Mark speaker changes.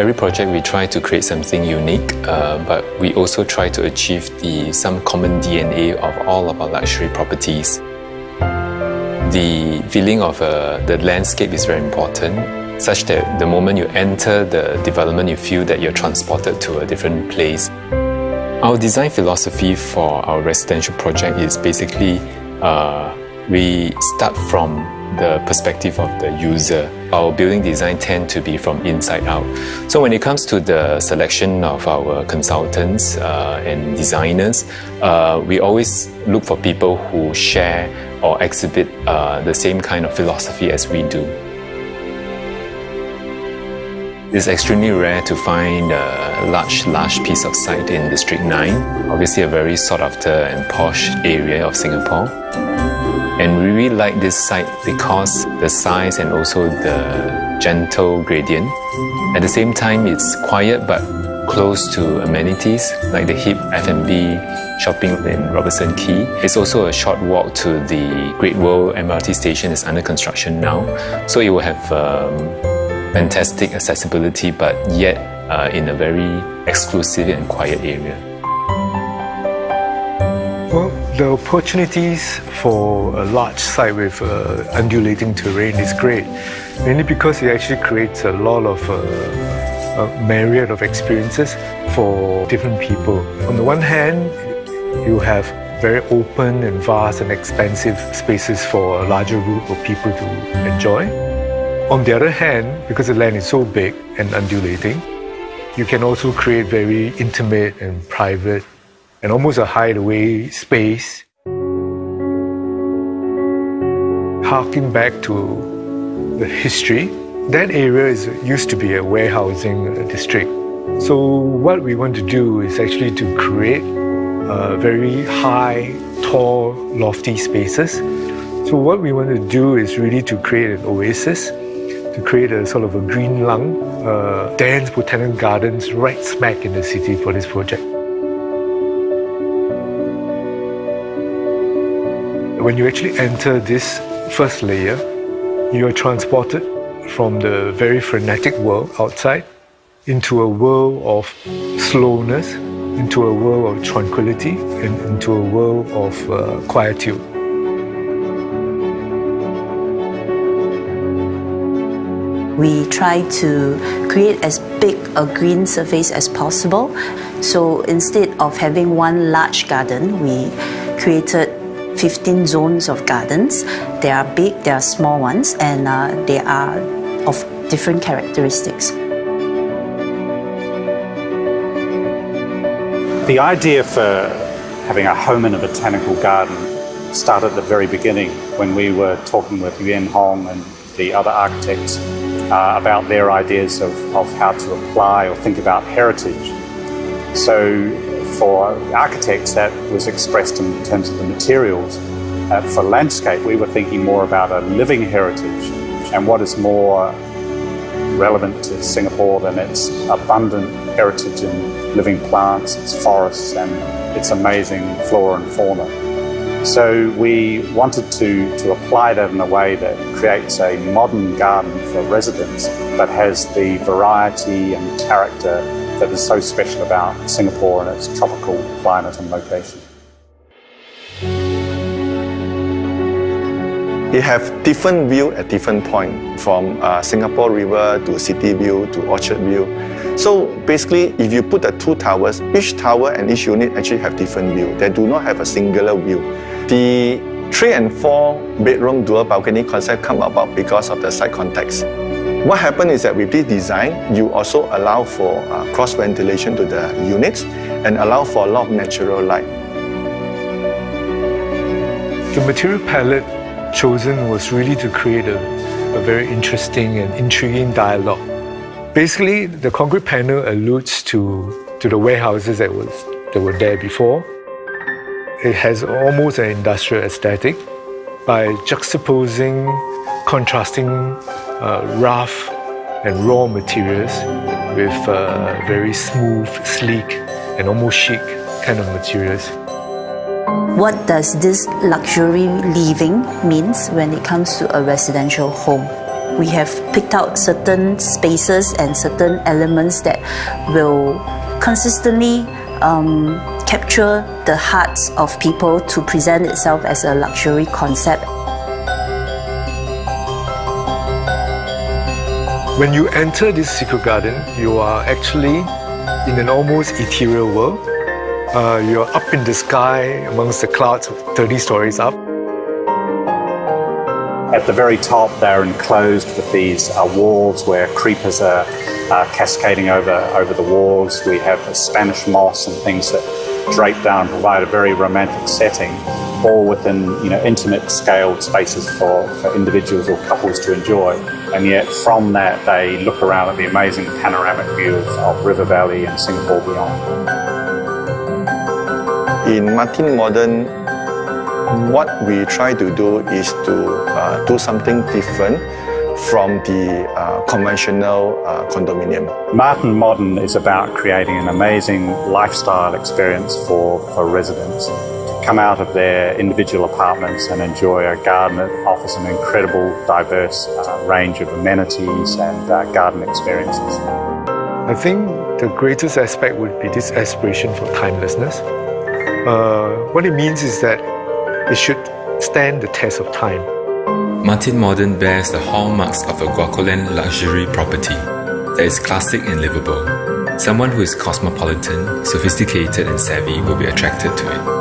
Speaker 1: every project, we try to create something unique, but we also try to achieve some common DNA of all of our luxury properties. The feeling of the landscape is very important, such that the moment you enter the development, you feel that you're transported to a different place. Our design philosophy for our residential project is basically we start from the perspective of the user. Our building design tend to be from inside out. So when it comes to the selection of our consultants and designers, we always look for people who share or exhibit the same kind of philosophy as we do. It's extremely rare to find a large piece of site in District 9. Obviously a very sought after and posh area of Singapore. And we really like this site because the size and also the gentle gradient. At the same time, it's quiet but close to amenities like the hip F&B shopping in Robertson Quay. It's also a short walk to the Great World MRT station. It's under construction now. So it will have fantastic accessibility, but yet in a very exclusive and quiet area.
Speaker 2: Well, the opportunities for a large site with undulating terrain is great, mainly because it actually creates a lot of a myriad of experiences for different people. On the one hand, you have very open and vast and expansive spaces for a larger group of people to enjoy. On the other hand, because the land is so big and undulating, you can also create very intimate and private and almost a hideaway space. Harking back to the history, that area used to be a warehousing district. So what we want to do is actually to create very high, tall, lofty spaces. So what we want to do is really to create an oasis, to create a sort of a green lung, dense botanical gardens right smack in the city for this project. When you actually enter this first layer, you are transported from the very frenetic world outside into a world of slowness, into a world of tranquility, and into a world of quietude.
Speaker 3: We try to create as big a green surface as possible. So instead of having one large garden, we created 15 zones of gardens. They are big, they are small ones, and they are of different characteristics.
Speaker 4: The idea for having a home in a botanical garden started at the very beginning when we were talking with Yuan Hong and the other architects about their ideas of how to apply or think about heritage. So for architects, that was expressed in terms of the materials. For landscape, we were thinking more about a living heritage, and what is more relevant to Singapore than its abundant heritage in living plants, its forests, and its amazing flora and fauna. So we wanted to apply that in a way that creates a modern garden for residents, but has the variety and character that is so special about Singapore and its tropical climate and location.
Speaker 5: You have different view at different point, from Singapore River to City View to Orchard View. So basically, if you put the two towers, each tower and each unit actually have different view. They do not have a singular view. The 3 and 4 bedroom dual balcony concept come about because of the site context. What happened is that with this design, you also allow for cross ventilation to the units and allow for a lot of natural light.
Speaker 2: The material palette chosen was really to create a very interesting and intriguing dialogue. Basically, the concrete panel alludes to the warehouses that were there before. It has almost an industrial aesthetic by juxtaposing, contrasting rough and raw materials with very smooth, sleek, and almost chic kind of materials.
Speaker 3: What does this luxury living means when it comes to a residential home? We have picked out certain spaces and certain elements that will consistently capture the hearts of people to present itself as a luxury concept.
Speaker 2: When you enter this secret garden, you are actually in an almost ethereal world. You're up in the sky amongst the clouds 30 stories up.
Speaker 4: At the very top, they're enclosed with these walls where creepers are cascading over the walls. We have Spanish moss and things that drape down and provide a very romantic setting, all within intimate scaled spaces for individuals or couples to enjoy. And yet from that they look around at the amazing panoramic view of River Valley and Singapore beyond.
Speaker 5: In Martin Modern, what we try to do is to do something different from the conventional condominium.
Speaker 4: Martin Modern is about creating an amazing lifestyle experience for residents to come out of their individual apartments and enjoy a garden that offers an incredible, diverse range of amenities and garden experiences.
Speaker 2: I think the greatest aspect would be this aspiration for timelessness. What it means is that it should stand the test of time.
Speaker 1: Martin Modern bears the hallmarks of a Guacolan luxury property that is classic and livable. Someone who is cosmopolitan, sophisticated and savvy will be attracted to it.